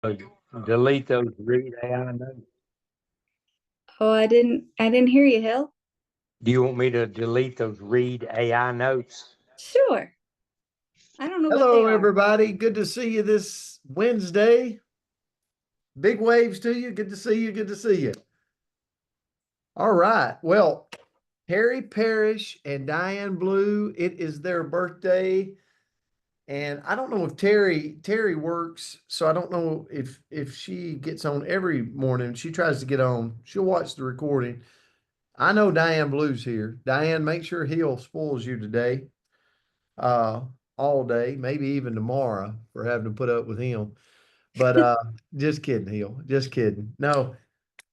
uh, delete those read AI notes? Oh, I didn't hear you, Hill. Do you want me to delete those read AI notes? Sure. I don't know what they Hello, are. everybody. Good to see you this Wednesday. Big waves to you. Good to see you. Good to see you. All right. Well, Harry Parrish and Diane Blue, it is their birthday. And I don't know if Terry works, so I don't know if she gets on every morning. She tries to get on. She'll watch the recording. I know Diane Blue's here. Diane, make sure Hill spoils you today, uh, all day, maybe even tomorrow for having to put up with him. But just kidding, Hill. Just kidding. No,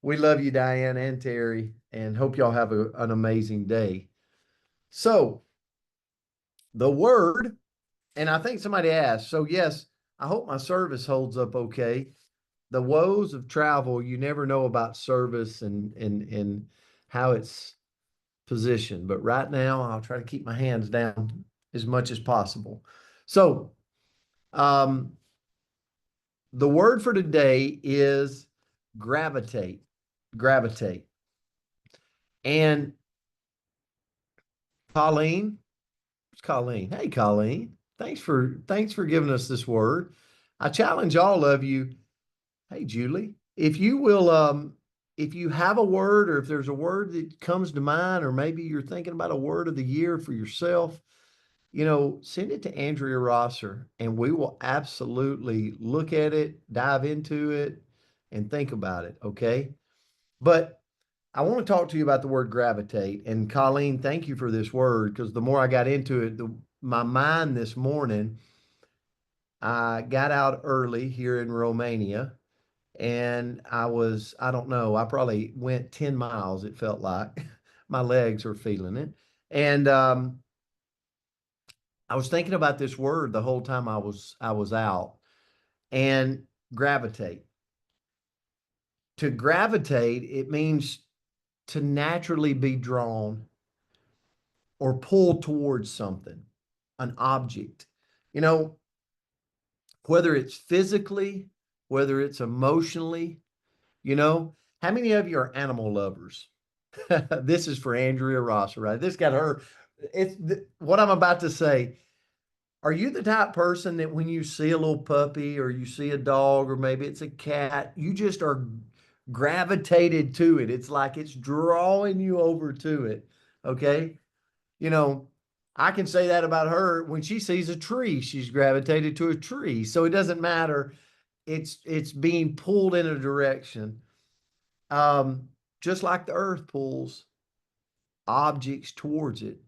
we love you, Diane and Terry, and hope y'all have an amazing day. So the word, and I think somebody asked, so yes, I hope my service holds up okay. The woes of travel, you never know about service and how it's positioned. But right now, I'll try to keep my hands down as much as possible. So um, the word for today is gravitate. Gravitate. And Colleen, it's Colleen. Hey, Colleen. Thanks for giving us this word. I challenge all of you. Hey, Julie, if you have a word or if there's a word that comes to mind, or maybe you're thinking about a word of the year for yourself, send it to Andrea Rosser and we will absolutely look at it, dive into it, and think about it. Okay. But I want to talk to you about the word gravitate. And Colleen, thank you for this word because the more I got into it, my mind this morning, I got out early here in Romania and I don't know, I probably went 10 miles, it felt like. My legs are feeling it. And I was thinking about this word the whole time I was out. And gravitate. To gravitate, it means to naturally be drawn or pulled towards something, an object. You know, whether it's physically, whether it's emotionally, how many of you are animal lovers? This is for Andrea Ross, right? This got her. What I'm about to say. Are you the type person that when you see a little puppy or you see a dog or maybe it's a cat, you just are gravitated to it? It's like it's drawing you over to it. Okay. You know, I can say that about her. When she sees a tree, she's gravitated to a tree. So it doesn't matter. It's being pulled in a direction. Just like the earth pulls objects towards it.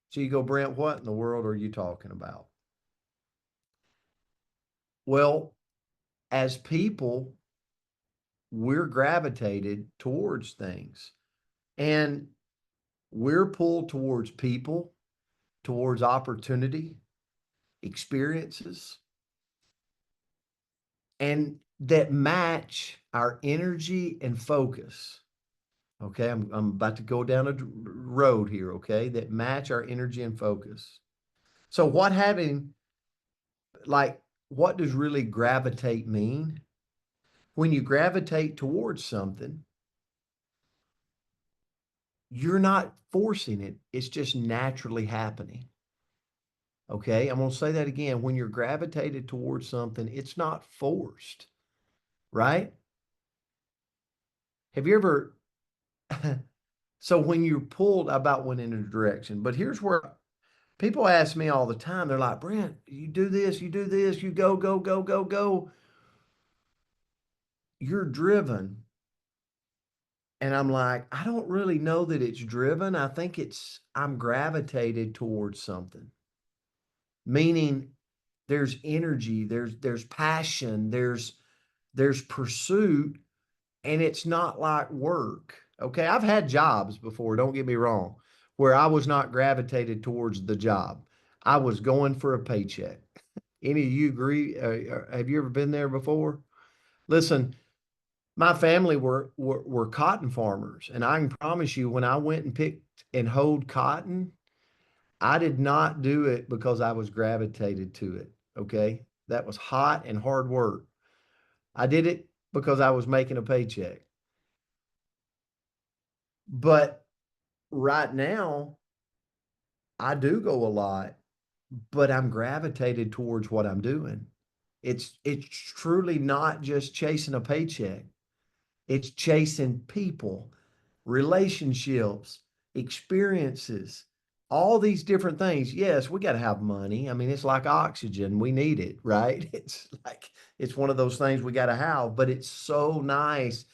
So you go, Brent, what in the world are you talking about? Well, as people, we're gravitated towards things and we're pulled towards people, towards opportunity, experiences, and that match our energy and focus. Okay, I'm about to go down a road here, okay, that match our energy and focus. So what does really gravitate mean? When you gravitate towards something, you're not forcing it. It's just naturally happening. Okay. I'm going to say that again. When you're gravitated towards something, it's not forced, right? Have you ever, so when you're pulled, I about went in a direction, but here's where people ask me all the time. They're like, Brent, you do this, you go, go, go, go, go. You're driven. And I'm like, I don't really know that it's driven. I think I'm gravitated towards something, meaning there's energy, there's passion, there's pursuit, and it's not like work. Okay. I've had jobs before, don't get me wrong, where I was not gravitated towards the job. I was going for a paycheck. Any of you agree? Have you ever been there before? Listen, my family were cotton farmers, and I can promise you, when I went and picked and hoed cotton, I did not do it because I was gravitated to it. Okay, that was hot and hard work. I did it because I was making a paycheck. But right now, I do go a lot, but I'm gravitated towards what I'm doing. It's truly not just chasing a paycheck. It's chasing people, relationships, experiences, all these different things. Yes, we got to have money. I mean, it's like oxygen. We need it, right? It's one of those things we got to have, but it's so nice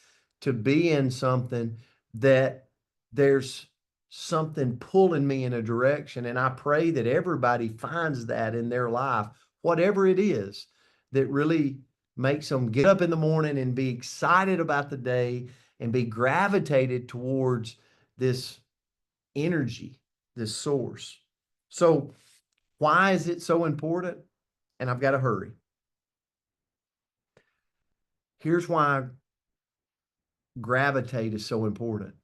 to be in something that there's something pulling me in a direction. And I pray that everybody finds that in their life, whatever it is, that really makes them get up in the morning and be excited about the day and be gravitated towards this energy, this source. So why is it so important? And I've got to hurry. Here's why gravitate is so important.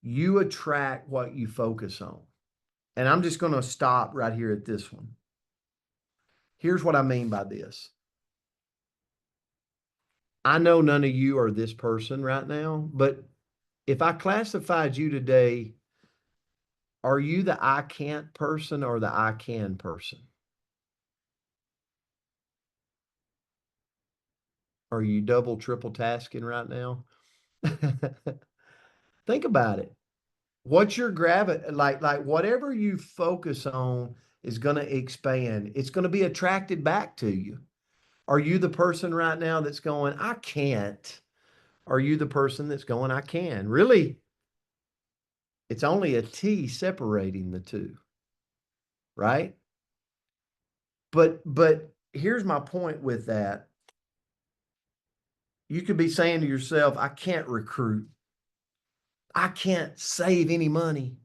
You attract what you focus on. And I'm just going to stop right here at this one. Here's what I mean by this. I know none of you are this person right now, but if I classified you today, are you the I can't person or the I can person? Are you double, triple tasking right now? Think about it. What's your like whatever you focus on is going to expand. It's going to be attracted back to you. Are you the person right now that's going, I can't? Are you the person that's going, I can? Really, it's only a T separating the two, right? But here's my point with that. You could be saying to yourself, I can't recruit. I can't save any money.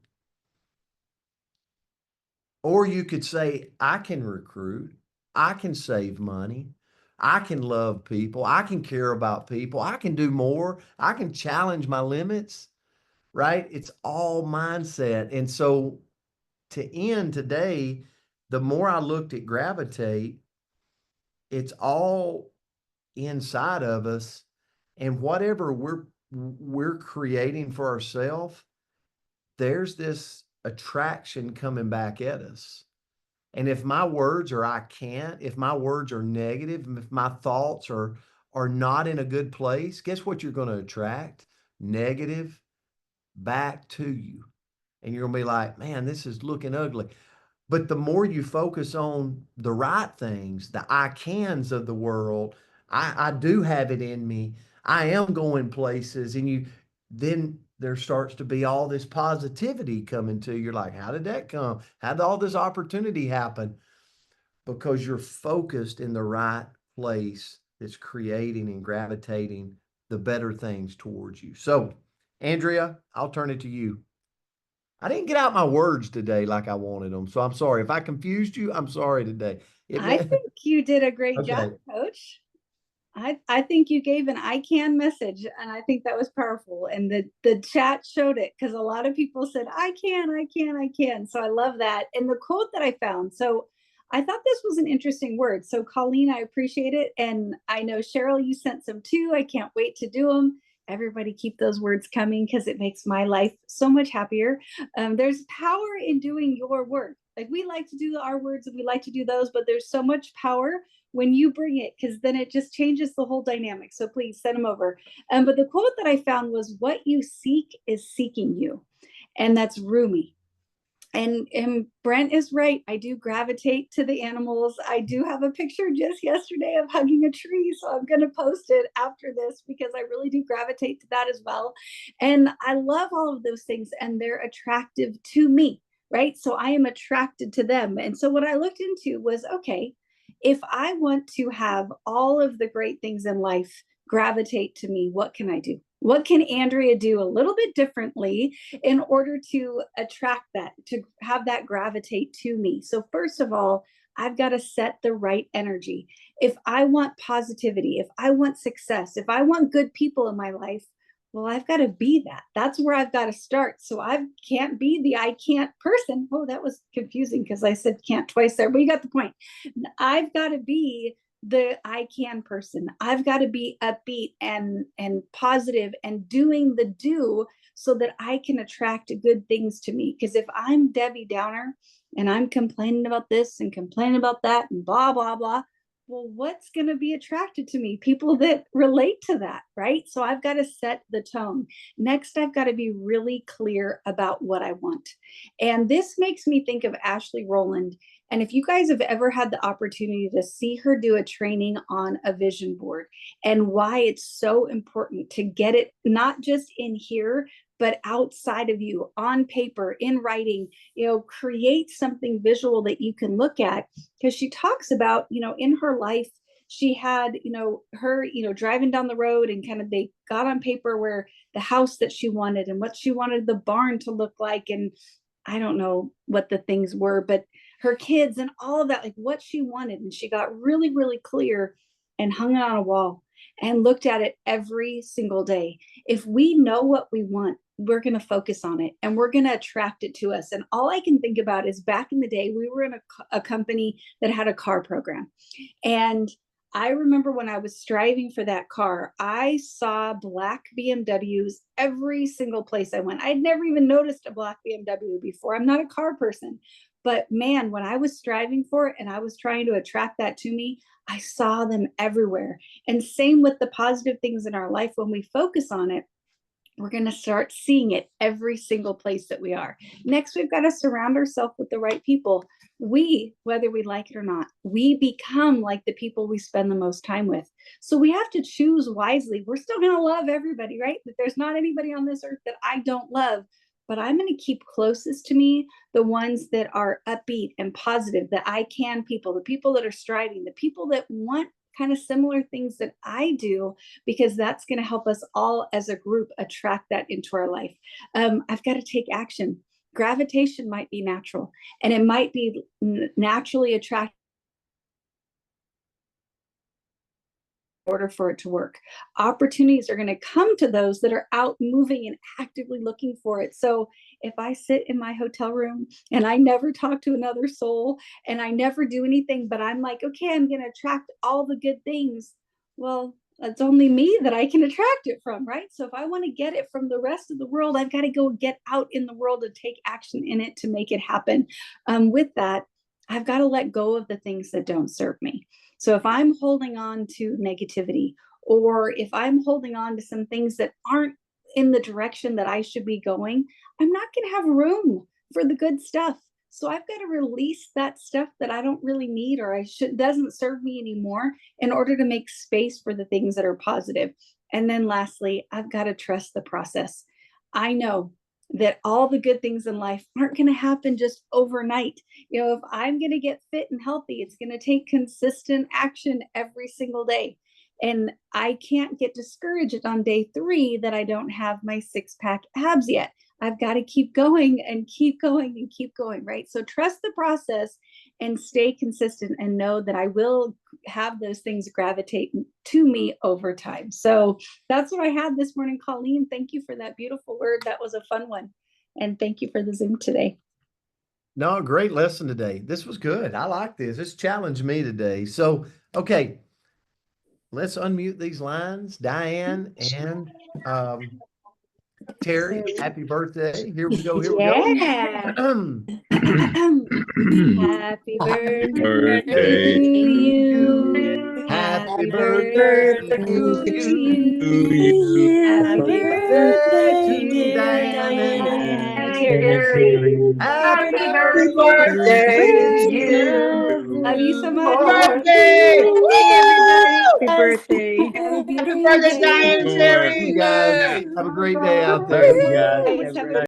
Or you could say, I can recruit. I can save money. I can love people. I can care about people. I can do more. I can challenge my limits, right? It's all mindset. And so to end today, the more I looked at Gravitate, it's all inside of us. And whatever we're creating for ourselves, there's this attraction coming back at us. And if my words are I can't, if my words are negative, if my thoughts are not in a good place, guess what you're going to attract? Negative back to you. And you're going to be like, man, this is looking ugly. But the more you focus on the right things, the I cans of the world, I do have it in me. I am going places, and then there starts to be all this positivity coming to you. You're like, how did that come? How did all this opportunity happen? Because you're focused in the right place that's creating and gravitating the better things towards you. So, Andrea, I'll turn it to you. I didn't get out my words today like I wanted them. So I'm sorry. If I confused you, I'm sorry today. I think you did a great job, Coach. I think you gave an I can message, and I think that was powerful. And the chat showed it, because a lot of people said, I can. So I love that. And the quote that I found, so I thought this was an interesting word. So Colleen, I appreciate it. And I know Cheryl, you sent some too. I can't wait to do them. Everybody keep those words coming, because it makes my life so much happier. There's power in doing your work. Like, we like to do our words and we like to do those, but there's so much power when you bring it, because then it just changes the whole dynamic. So please send them over. But the quote that I found was, what you seek is seeking you. And that's Rumi. And Brent is right. I do gravitate to the animals. I do have a picture just yesterday of hugging a tree. So I'm going to post it after this, because I really do gravitate to that as well. And I love all of those things, and they're attractive to me, right? So I am attracted to them. And so what I looked into was, okay, if I want to have all of the great things in life gravitate to me, what can I do? What can Andrea do a little bit differently in order to attract that, to have that gravitate to me? So first of all, I've got to set the right energy. If I want positivity, if I want success, if I want good people in my life, well, I've got to be that. That's where I've got to start. So I can't be the I can't person. Oh, that was confusing because I said can't twice there, but you got the point. I've got to be the I can person. I've got to be upbeat and positive and doing the do so that I can attract good things to me. Because if I'm Debbie Downer and I'm complaining about this and complaining about that and blah, blah, blah, well, what's going to be attracted to me? People that relate to that, right? So I've got to set the tone. Next, I've got to be really clear about what I want. And this makes me think of Ashley Rowland. And if you guys have ever had the opportunity to see her do a training on a vision board and why it's so important to get it not just in here, but outside of you, on paper, in writing, create something visual that you can look at. Because she talks about, in her life, she had, her, driving down the road and kind of they got on paper where the house that she wanted and what she wanted the barn to look like. And I don't know what the things were, but her kids and all of that, like what she wanted. And she got really, really clear and hung it on a wall and looked at it every single day. If we know what we want, we're going to focus on it and we're going to attract it to us. And all I can think about is back in the day, we were in a company that had a car program. And I remember when I was striving for that car, I saw black BMWs every single place I went. I'd never even noticed a black BMW before. I'm not a car person. But man, when I was striving for it and I was trying to attract that to me, I saw them everywhere. And same with the positive things in our life. When we focus on it, we're going to start seeing it every single place that we are. Next, we've got to surround ourselves with the right people. We, whether we like it or not, we become like the people we spend the most time with. So we have to choose wisely. We're still going to love everybody, right? But there's not anybody on this earth that I don't love. But I'm going to keep closest to me the ones that are upbeat and positive, the I can people, the people that are striving, the people that want kind of similar things that I do, because that's going to help us all as a group attract that into our life. I've got to take action. Gravitation might be natural, and it might be naturally attracted in order for it to work. Opportunities are going to come to those that are out moving and actively looking for it. So if I sit in my hotel room and I never talk to another soul and I never do anything, but I'm like, okay, I'm going to attract all the good things. Well, it's only me that I can attract it from, right? So if I want to get it from the rest of the world, I've got to go get out in the world and take action in it to make it happen. With that, I've got to let go of the things that don't serve me. So if I'm holding on to negativity, or if I'm holding on to some things that aren't in the direction that I should be going, I'm not going to have room for the good stuff. So I've got to release that stuff that I don't really need or doesn't serve me anymore in order to make space for the things that are positive. And then lastly, I've got to trust the process. I know that all the good things in life aren't going to happen just overnight. If I'm going to get fit and healthy, it's going to take consistent action every single day. And I can't get discouraged on day 3 that I don't have my 6-pack abs yet. I've got to keep going and keep going and keep going, right? So trust the process and stay consistent and know that I will have those things gravitate to me over time. So that's what I had this morning. Colleen, thank you for that beautiful word. That was a fun one. And thank you for the Zoom today. No, great lesson today. This was good. I like this. This challenged me today. So, okay, let's unmute these lines. Diane and Terry, happy birthday. Here we go. Here we go. Happy birthday to you. Happy birthday to you. Happy birthday to Diane and Terry. Happy birthday to you. Love you so much. Birthday! Everybody. Happy birthday. Have a beautiful Happy birthday, day. Diane and Terry. You guys Yay! have a great day out there. Thank you, guys. Thanks, Have a have a great